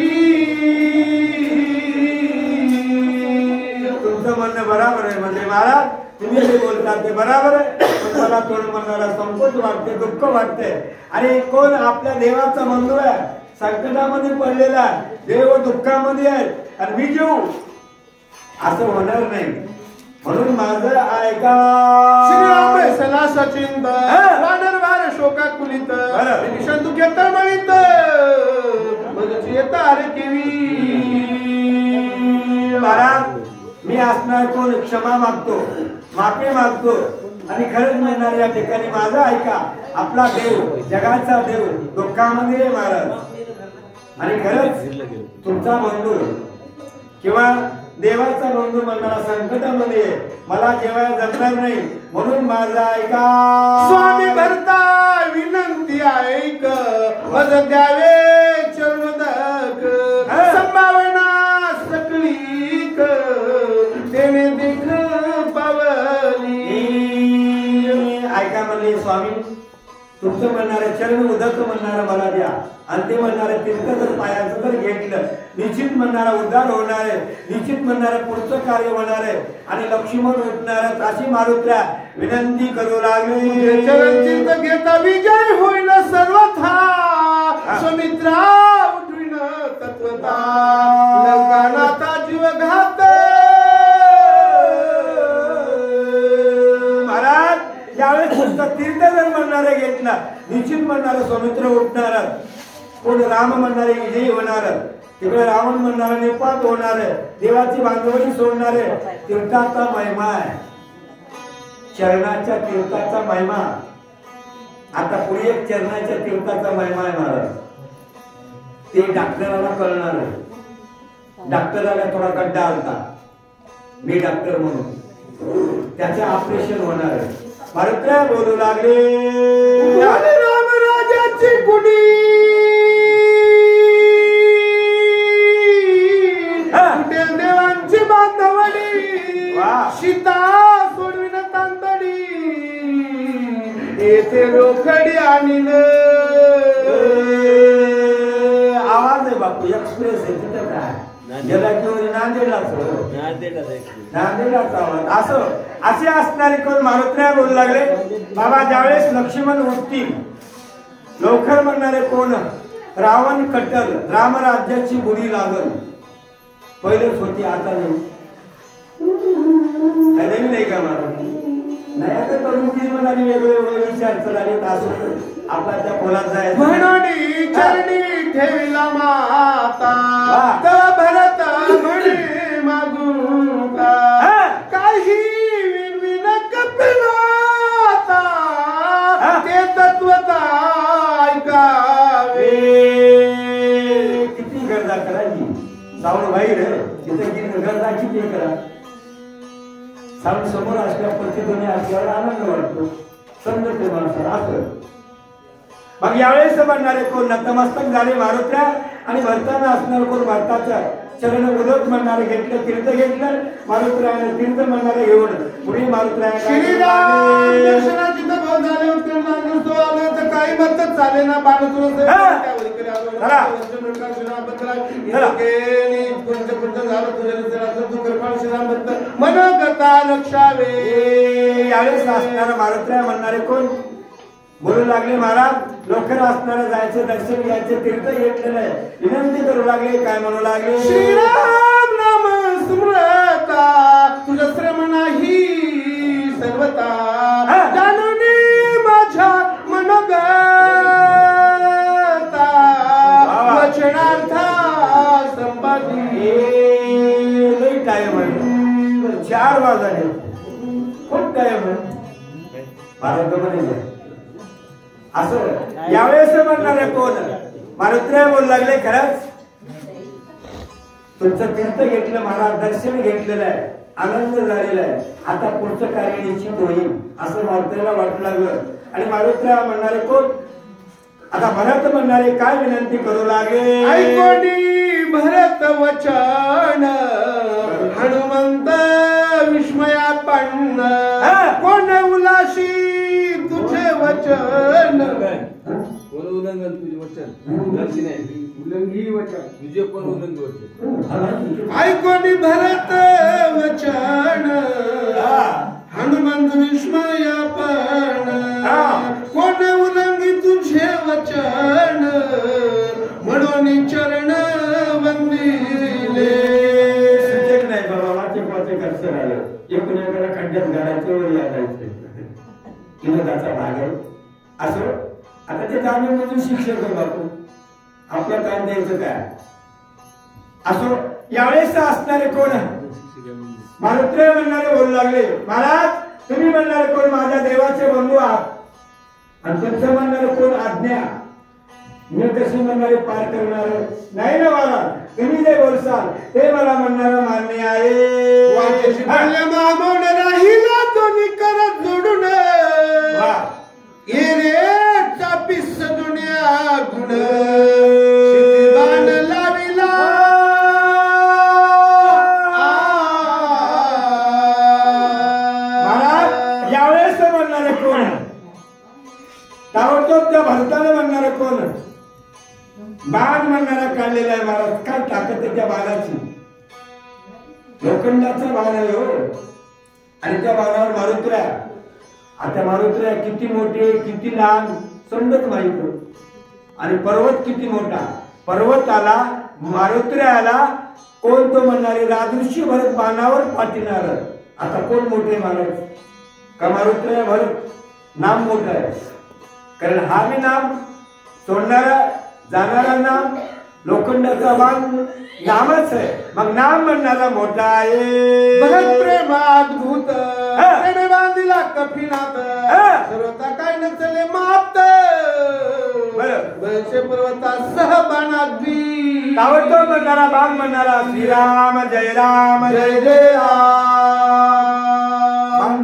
तुमचं म्हणणं बरोबर आहे म्हणजे महाराज, तुम्ही जे बोलतात ते बरोबर आहे. मला थोडं म्हणणारा संकोच वाटते, दुःख वाटते. आणि कोण आपल्या देवाचा बंधू आहे, संकटामध्ये पडलेला आहे, देव दुःखामध्ये आहे आणि मी जीव असं होणार नाही. म्हणून माझं ऐका. श्रीराम सला सचिंत वानर वार शोका आकुलित बरं. विभीषण तू घेता म्हणित मजची येता अरे केवी महाराज मी असणार कोण क्षमा मागतो, माफी मागतो आणि खरंच म्हणणार या ठिकाणी माझं ऐका. आपला देव जगाचा देव दुःखामध्ये आहे महाराज आणि खरंच तुमचा बंधू किंवा देवाचा बंधू म्हणणारा संकटामध्ये मला जेवायला जमणार नाही म्हणून माझा ऐका. स्वामी भरता विनंती ऐक मज द्यावे चरणोदक संभावना सकळीक तेने देख पावली. ऐका म्हणले स्वामी तुमचं म्हणणारे चरण उदक म्हणणारा मला द्या आणि ते म्हणणारे तीर्थ जर पायाचं जर घेतलं निश्चित म्हणणारा उद्धार होणार आहे, निश्चित म्हणणारं पुढचं कार्य होणार आहे आणि लक्ष्मण उठणार अशी मारुत्र्या विनंती करू लागले. चरण तीर्थ घेता विजय होईल सर्वथा सुमित्रा उठविन तत्वता लंकानाथा जीव घात. महाराज यावेळेस तुमचा तीर्थ जर म्हणणारे घेतला निश्चित म्हणणारे सौमित्र उठणार, कोण राम म्हणणारे विजयी होणार, तिकडे रावण म्हणणारा निपात होणार, देवाची बांधवणी सोडणारे तीर्थाचा महिमा आहे, चरणाच्या तीर्थाचा महिमा. आता पुढे एक चरणाच्या तीर्थाचा महिमा आहे महाराज. ते डॉक्टराला कळणार आहे. डॉक्टराला थोडा गड्डा आलता, मी डॉक्टर म्हणून त्याचे ऑपरेशन होणार आहे. मारुत्र्या बोलू लागले रामराजाची कुणी कुठे देवांची बांधवडी सीता सोडविन तांदडी येथे रोखडी आणील. आवाज आहे बापू एक्सप्रेस आहे तिथं काय नांदेडला आवाज असं असे असणारे कोण मारुत्र्या बोलू लागले. बाबा ज्यावेळेस लक्ष्मण उठतील लवकर म्हणणारे कोण रावण कट्टर रामराज्याची बुडी लागल. पहिलेच होती आता नाही, नवीन नाही का महाराज नाही. आता तरुण म्हणाली वेगळे वेगळे विचार चलाले असं आपला त्या खोलात जायचं म्हणून चरणी ठेविला माता तव भरत म्हणे मागू काही विनविन कपिलाता ते तत्वता ऐकावे. किती गरजा करायची सावळ बाहेर तिथे किती गरजा किती करा. सावळ समोर असल्या प्रतिध्वनी असल्यावर आनंद वाटतो समजते माणसाला असं. मग यावेळेस म्हणणारे कोण नतमस्तक झाले मारुत्र्या आणि भरताना असणार कोण भरताच्या चरण उदक म्हणणारे घेतलं तीर्थ घेतलं मारुत्र्याने तीर्थ म्हणणारे घेऊन पुढे मारुत्र्या झाले उत्तर काही म्हणतात चाले ना मनोगता रक्षावे. यावेळेस असणारा मारुत्र्या म्हणणारे कोण बोलू लागले महाराज लवकर असणारं जायचं दर्शन घ्यायचं तीर्थ घेतलेलं आहे. विनंती करू लागले काय म्हणू लागले. श्रीराम नाम स्मृता तुझं श्रम नाही सर्वता जाणून माझ्या मनोगता वचनार्था संपादी. लई टाइम आहे 4 वाजले खूप टाइम आहे महाराज असं. यावेळेस म्हणणारे कोण मारुत्र्या बोलू लागले खरंच तुमचं तीर्थ घेतलं महाराज दर्शन घेतलेलं आहे आनंद झालेला आहे आता पुढचं कार्य निश्चित होईल असं मारुत्र्याला वाटू लागलं. आणि मारुत्र्या म्हणणारे कोण आता भरत म्हणणारे काय विनंती करू लागे. ऐकोनी भरत वचन हनुमंत विस्मया पण्ण कोण उलाशी तुझे वचन. कोण उल्लंघन तुझे वचन उल्लंघी वचन तुझे कोण उल्लंघी वचन. ऐकोनी भरत वचन हनुमंत विस्मया पण्ण कोण उल्लंघी तुझे वचन म्हणून चरण वंदिले. नाही बाबा वाचे पाचे कसं राहिलं एकूण खड्ड्यात घालायचं वर यायचं विनोदाचा भाग आहे असं. आता ते जाणून शिक्षक बापू आपला काम द्यायचं काय असो. यावेळेस असणारे कोण मारुत्र्य म्हणणारे बोलू लागले, महाराज तुम्ही म्हणणारे कोण माझ्या देवाचे बंधू आहात आणि तुमचं म्हणणारे कोण आज्ञा मी कशी म्हणणारे पार करणार नाही ना महाराज. तुम्ही जे बोलसाल ते मला म्हणणार मान्य आहे. राहिला दोन्ही करत जोडून ये रे चापीस दुनिया गुण लाविला महाराज. यावेळेस म्हणणारे कोण ताबडतोब त्या भरताने म्हणणारे कोण बाण म्हणणारा काढलेला आहे महाराज. काय ताकद आहे त्या बाणाची, लोखंडाचा बाण आहे हो. आणि त्या बाणावर मारुत्र्या, आता मारुत्र्या किती मोठे किती लहान समजत माहित. आणि पर्वत किती मोठा, पर्वताला मारुत्र्याला कोण तो म्हणणारे राजऋषी भरत बाणावर पाठीणार. आता कोण मोठे महाराज का मारुत्र्या भरत नाम मोठं आहे. कारण हा बी नाम सोडणारा जाणारा नाम लोखंडाचा बाण नामच आहे. मग नाम म्हणणारा मोठा आहे. भरत प्रेमाद्भूत प्रेमे बांधिला कपिनाथ सर्वता काय नचले मात वैश्य पर्वता सह बाणाद्वी ताबडतोब म्हणणारा बाण म्हणणारा श्रीराम जय राम जय जय राम.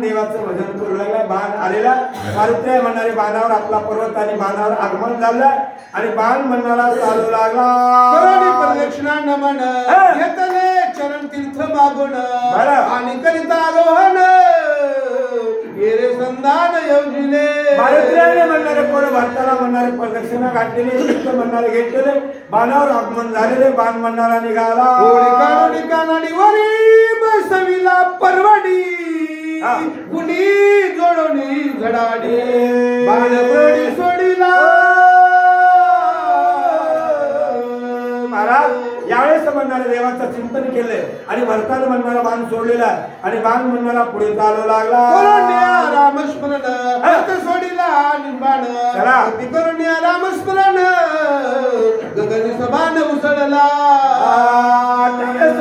देवाचं भजन करू लागला. बाण आलेला मारुत्र्य म्हणणारे बाणावर आपला पर्वत आणि बाणावर आगमन झालं आणि बाण म्हणणारा चालू लागला. प्रदक्षिणा नमन घेतले चरण तीर्थ मागून आणि करिता आरोहण संधान योजिले. मारुत्र्याने म्हणणारे कोण भरताला म्हणणारे प्रदक्षिणा घातलेले तीर्थ म्हणणारे घेतलेले बाणावर आगमन झालेले. बाण म्हणणारा निघाला बसविला परवडी गुणी जोडणी झडाडी बाणप्रडी सोडिला. महाराज यावेळेस म्हणणारे देवाचं चिंतन केले आणि भरताला म्हणणारा बाण सोडलेला आणि बाण म्हणणारा पुढे चालू लागला. रामस्मरण सोडिला बाण करून रामस्मरण गगन सभान उसळला.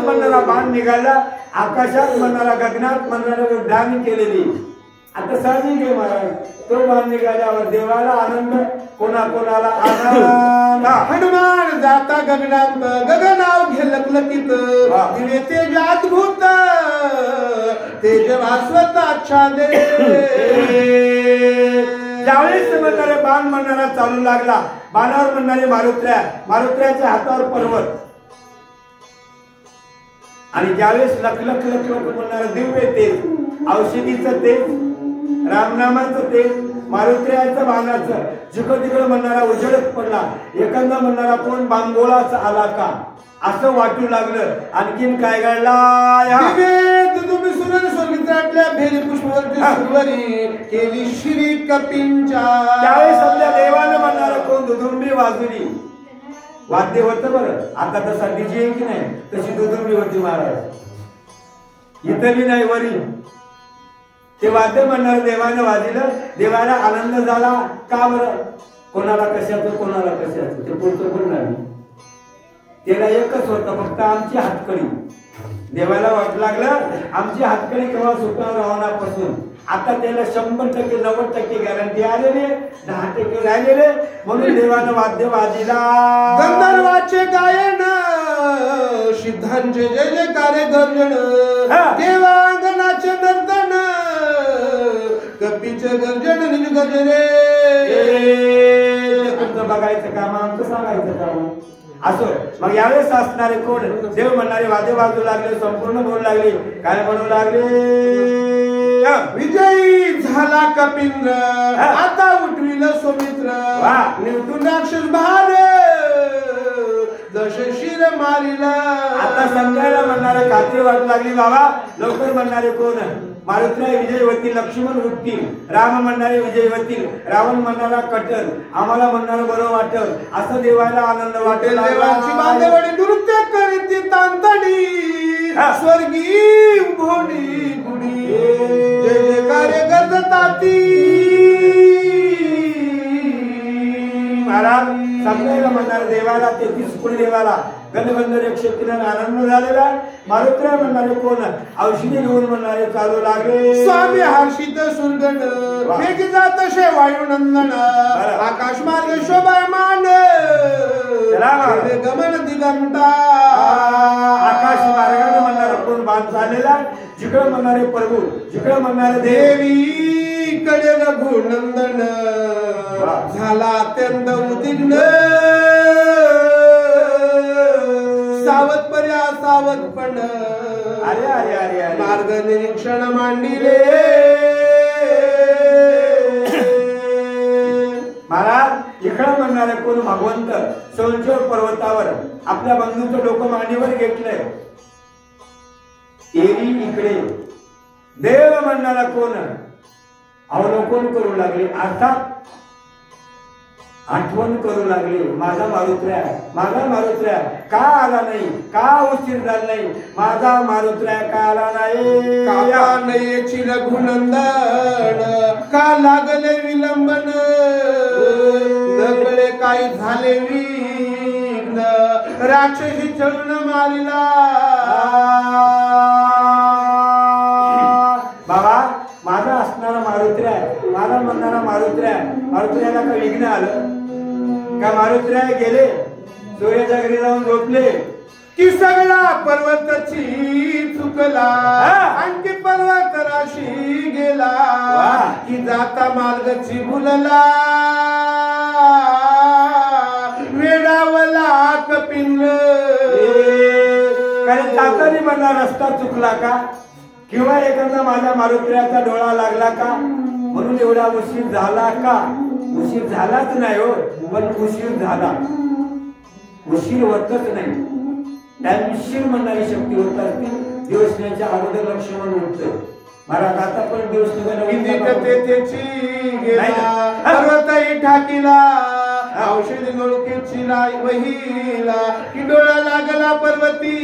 म्हणणारा बाण निघाला आकाशात म्हणणारा गगनात म्हणणारा उड्डाण केलेली. आता साहजिक आहे महाराज तो बाण निघाल्यावर देवाला आनंद कोणाकोणाला आनंद. हनुमान जाता गगनात गगनाव घेलकलकीत दिवे तेजाद्भूत तेज भास्वत आच्छादे. ज्यावेळेस म्हणणारे बाण म्हणणारा चालू लागला बाणावर म्हणणारे मारुत्र्या, मारुत्र्याच्या हातावर पर्वत आणि ज्यावेळेस लखलख लखलख म्हणणारं दिव्य तेज, औषधीचं तेज, रामनामाचं तेज, मारुत्र्याचं बाणाचं जिकडं तिकडं म्हणणारा उजळत पडला. एखादा म्हणणारा कोण बांगोळाचा आला का असं वाटू लागलं. आणखीन काय घडला तुम्ही सुरण स्वर्गित्रातल्या भेरी पुष्पवंती सुरवरी केली श्री कपिंचा. त्यावेळेस सध्या देवानं म्हणणारा कोण दुधुंबी वाजवली. वाद्य होतं बरं, आता तसा डीजे की नाही तशी दुधुंबी होती महाराज. इथं बी नाही वरी ते वाद्य म्हणणार देवानं वाजलं. देवाला आनंद झाला का बरं. कोणाला कशाचं कोणाला कशाचं ते पुढचं कोण नाही. त्याला एकच होतं फक्त आमची हातकडी. देवाला वाट लागलं आमची हातकडी केव्हा सुटणार रावणापासून. आता त्याला 100% 90% गॅरंटी आलेली, 10% राहिलेले. म्हणून देवानं वाद्य वाजिला. गंधर्वाचे गायन सिद्धांचे जय जयकार गर्जन देवांगनाचे नर्तन कपीचे गर्जन निज गजरे. तुमचं बघायचं काम आमचं सांगायचं काम असो. मग यावेळेस असणारे कोण देव म्हणणारे वाद्य वाजू लागले, संपूर्ण बोलू लागले. काय म्हणू लागले विजयी झाला कपिंद्र आता उठविल सौमित्र निवटून राक्षस भार जश शिर मारिला. आता समजायला म्हणणारे खात्री वाटू लागली. बाबा लवकर म्हणणारे कोण मारुत्र्या विजय होतील, लक्ष्मण उठतील, राम म्हणणारे विजय होतील, रावण म्हणणारा कटल, आम्हाला म्हणणारं बरं वाटल असं देवाला आनंद वाटेल. देवाची बांधवडी नृत्य करीत तांतडी स्वर्गी भोडी गुडी जय जयकार गजताती समजायला म्हणणार देवाला 33 कोटी देवाला गणगंधर शक्तीने आनंद झालेला. मारुत्र्या म्हणणारे कोण औषधी घेऊन म्हणणारे चालू लागले. स्वामी हर्षित सुरगण वेग जात शे वायुनंदन आकाश मार्ग शोभायमान गमन दिगंता. आकाश मार्गाने म्हणणारा कोण बाण चाललेला. जिकडे म्हणणारे प्रभू जिकडे म्हणणारे देवी कडे रघुनंदन झाला अत्यंत उद्विग्न. सावध पर्या सावध पण अरे अरे अरे अरे मार्ग निरीक्षण मांडिले. महाराज इकडे म्हणणारे कोण भगवंत सोलचोर पर्वतावर आपल्या बंधूचं डोकं मांडीवर घेतलंय. एरी इकडे देव म्हणणारा कोण अवलोकन करू लागले. अर्थात आठवण करू लागले. माझा मारुत्र्या का आला नाही. का उशीर झाला नाही. माझा मारुत्र्या का आला नाही. का नाही रघुनंदन का लागले विलंबन. नगळे काही झाले विघ्न राक्षसी चढून मारिला. बाबा माझा असणारा मारुत्र्या मला म्हणणारा मारुत्र्याला का विघ्न आलं का. मारुत्र्या गेले सूर्याच्या घरी जाऊन झोपले की सगळा पर्वतची चुकला. आणखी पर्वत राशी गेला की जाता मार्गची भुलला. वेडावला कपिल कारण जाताना म्हणला रस्ता चुकला का किंवा एखादा माझ्या मारुत्र्याचा डोळा लागला का म्हणून एवढा उशीर झाला का. उशीर झालाच नाही हो पण उशीर झाला. उशीर होतच नाही. टाइमशीर म्हणणारी शक्ती होत असते. दिवसण्याच्या अगोदर लक्ष्मण उठतोय. महाराज आता पण दिवस पर्वतही ठाकीला औषधी लोकेची वहीला की डोळा लागला पर्वती.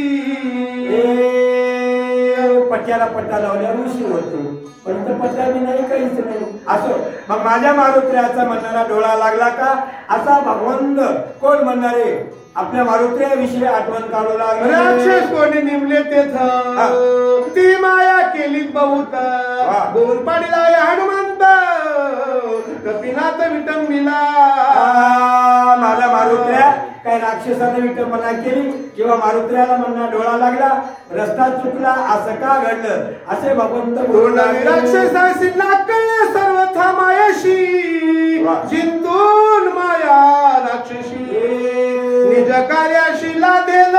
पट्ट्याला पट्टा लावल्यावर उशीर होतो पण पट्टा मी नाही काहीच नाही. असो मग माझ्या मारुत्र्याचा म्हणणारा डोळा लागला का असा भगवंत कोण म्हणणारे आपल्या मारुत्र्याविषयी आठवण काढू लागले. राक्षस कोणी निमले तेथ ती माया केली बहुत गोल पाडीला हनुमंत कपिनाथ विटंबिला. माझा मारुत्र्या काय राक्षसाने विटंबना केली किंवा मारुत्र्याला म्हणणा डोळा लागला रस्ता चुकला असं का घडलं असे भगवंत राक्षसाशी नाकळले सर्वथा मायाशी जिंतून माया राक्षसी निज कार्याशी लादेल.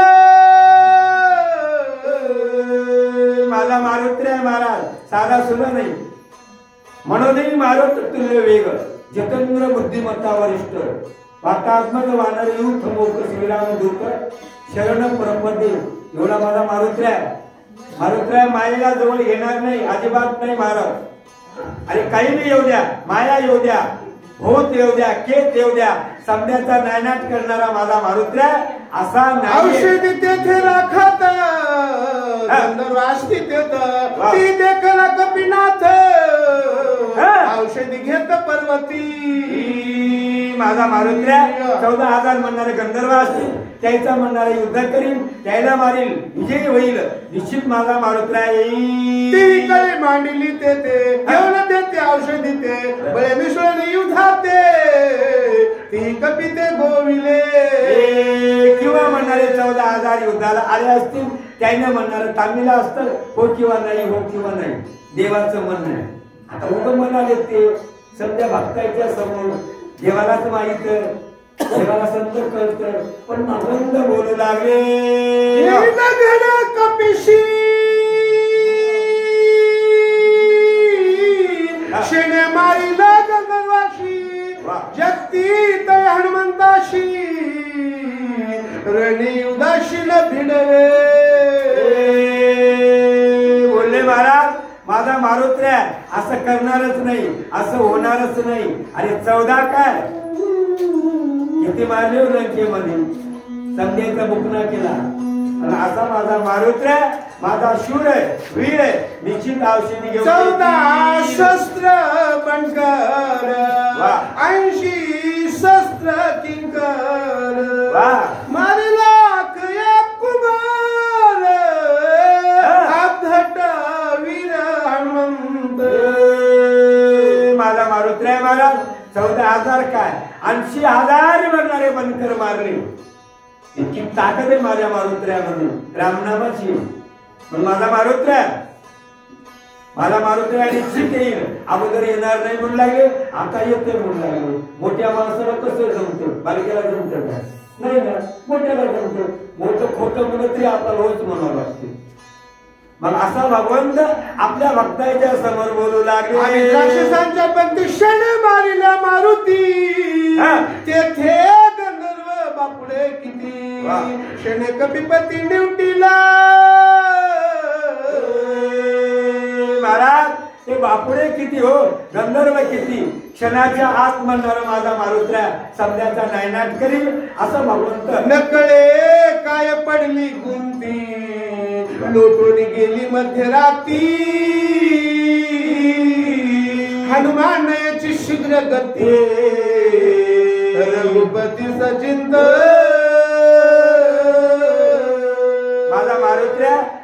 माझा मारुत्र्या महाराज साधा सुद्धा नाही म्हणूनही मारुत तुल्य वेग जितेंद्र बुद्धिमत्ता वरिष्ठ वातात्मक वानर युथ मोक श्रीराम दूत शरण परमपदे. एवढा माझा मारुत्र्या मायेला जवळ येणार नाही अजिबात नाही महाराज. अरे काही नाही येऊ द्या माया येऊ द्या भूत येऊ द्या केत येऊ द्या समध्याचा नायनाट करणारा माझा मारुत्र्या असा नाही. औषधी तेथे राखत वासती तेथ ती देखला कपिनाथ औषधी घेत पर्वती. माझा मारुत्र्या 14,000 म्हणणारे गंधर्व असतील त्याचा म्हणणारे युद्ध करीन त्याला मारील विजयी होईल निश्चित माझा मारुत्र्या येईल. ती कडे मांडली तेथे घेऊन देते औषधी ते बळे मिसळून युद्धाते ती कपिते गोविले. किंवा म्हणणारे 14,000 युद्धाला आले असतील त्याने म्हणणारे थांबलेलं असतं हो किंवा नाही देवाचं म्हणणं आहे. आता उगम म्हणाले ते सध्या भक्ताच्या समोर देवालाच माहित देवाला संत कळत पण भगवंत बोलू लागले. कपिशी शेणे मारिला गंधर्वाशी जगतीत हनुमंताशी रणी उदाशील भिडवे. बोलले महाराज माझा मारुत्र्या असं करणारच नाही असं होणारच नाही. अरे 14 काय किती मारले लंकेमध्ये समजायचा बुकना केला आणि असा माझा मारुत्र माझा शूर आहे, वीर आहे, निश्चित औषधी घेऊन 14 शस्त्र बनकर वा. 80 शस्त्र किंकर वा. मारे लाख एक कुमार अभट वीर हनुमंत. माझा मारुत्र आहे महाराज. 14,000 काय 80,000 म्हणणारे बनकर मारले. इतकी ताकद आहे माझ्या मारुत्र्यामध्ये रामनामाची. पण माझा मारुत्र माझा मारुत्र निश्चित येईल. अगोदर येणार नाही म्हणून लागले, आता येते म्हणून लागले. मोठ्या माणसाला कसं जमतं, बालकेला जमतं का? नाही ना, मोठ्याला जमतं. मोठं खोटं म्हणत तरी आपल्याला रोज म्हणावं लागते. मग असा भगवंत आपल्या भक्ताच्या समोर बोलू लागले. राक्षसांच्या पंक्ती क्षण मारिल्या मारुती तेथे गंधर्व बापुडे किती. क्षण कपिपती निवटीला. महाराज ते बापुडे किती हो, गंधर्व किती. क्षणाच्या आत म्हणणारा माझा मारुत्र समजाचा नायनाट करील असं भगवंत. नकळे काय पडली गुंती लोटून गेली मध्यराती. हनुमानाची शीघ्र गती रघुपती सचिंत.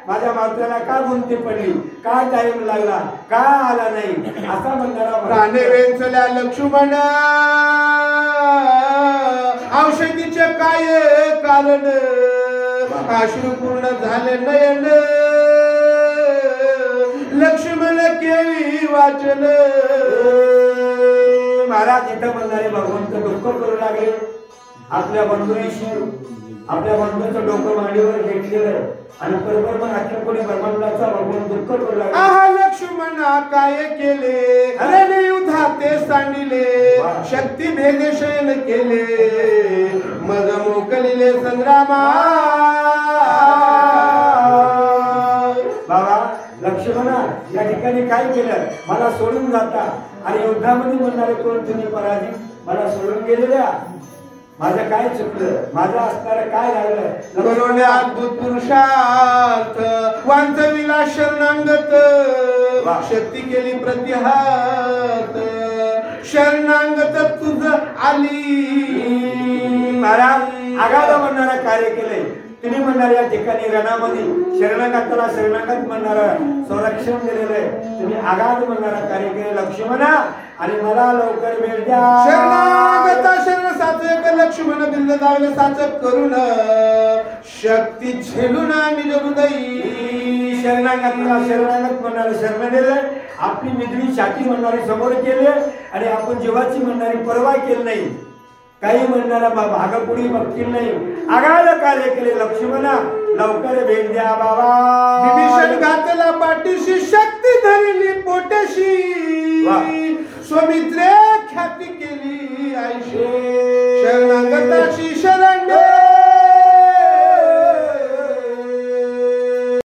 माझ्या मारुत्र्याला का गुंती पडली, का टाइम लागला, का आला नाही असा म्हणणारा. प्राणे वेचल्या लक्ष्मण औषधीचे काय कारण. अश्रू पूर्ण झाले नयन लक्ष्मण केली वाचन. महाराज इथं म्हणणारे भगवंत दुःख करू लागले. आपल्या बंधुशी आपल्या बंधूचं डोकं मांडीवर घेतलेलं आणि बरोबर मग अख्या कोणी ब्रह्मांडाचा भगवंत दुःख करू लागला. आहा लक्ष्मणा काय केले रणयुद्धा ते सांडिले. शक्ती भेदे शयन केले मज मोकलिले संग्रामा. बाबा लक्ष्मणा या ठिकाणी काय केलं, मला सोडून जाता आणि युद्धामध्ये म्हणणारे कोण तुम्ही पराजित, मला सोडून गेलेल्या. माझं काय चुकलं, माझं असणारं काय राहिलं. करोने अद्भुत पुरुषार्थ वांचविला शरणांगत. शक्ती केली प्रतिहात शरणांगत तुझ आली. महाराज आगाध म्हणणारा कार्य केले तुम्ही. म्हणणार या ठिकाणी रणामध्ये शरणागताला शरणागत म्हणणारा संरक्षण दिलेलं आहे. तुम्ही आगाध म्हणणारा कार्य केले लक्ष्मणा आणि मला लवकर भेट द्या. शरणागता शरण साचक लक्ष्मण बिंद दावले साचक करून शक्ती झेलून निज हृदयी. शरणागताला शरणागत म्हणणारे शरण दिले. आपली मिदवी छाती म्हणणारी समोर केले आणि आपण जीवाची म्हणणारी पर्वा केली नाही. काही म्हणणारा भागपुढी बघतील नाही. आगाध कार्य केले लक्ष्मणा लवकर भेट द्या बाबा. विभीषण घातला पाठीशी शक्ती धरली पोटशी. स्वामित्रे ख्याती केली आईशी शरणागताशी शरण्य